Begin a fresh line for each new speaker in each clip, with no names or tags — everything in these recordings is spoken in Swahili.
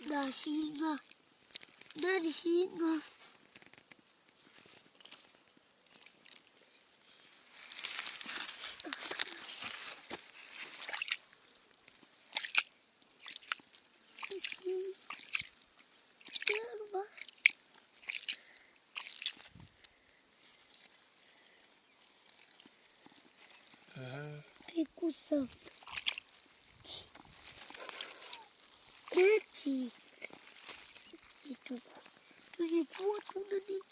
Na singa. Nani singa? Kusam. Neti. Itu. Ini kuat udah nih.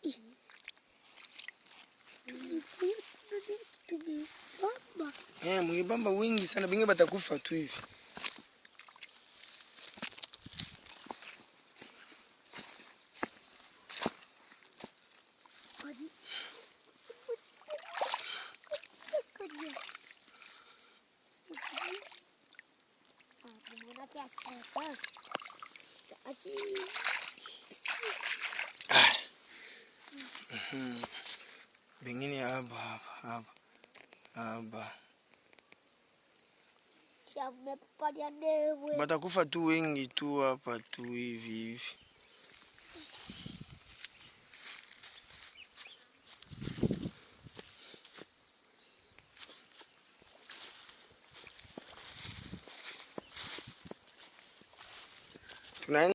Ini kuat udah nih. Ini bamba.
Mwibamba wingi sana, bingi batakufa tu hivi. Bengine hapa.
Batakufa tu wengi tu hapa tu hivi.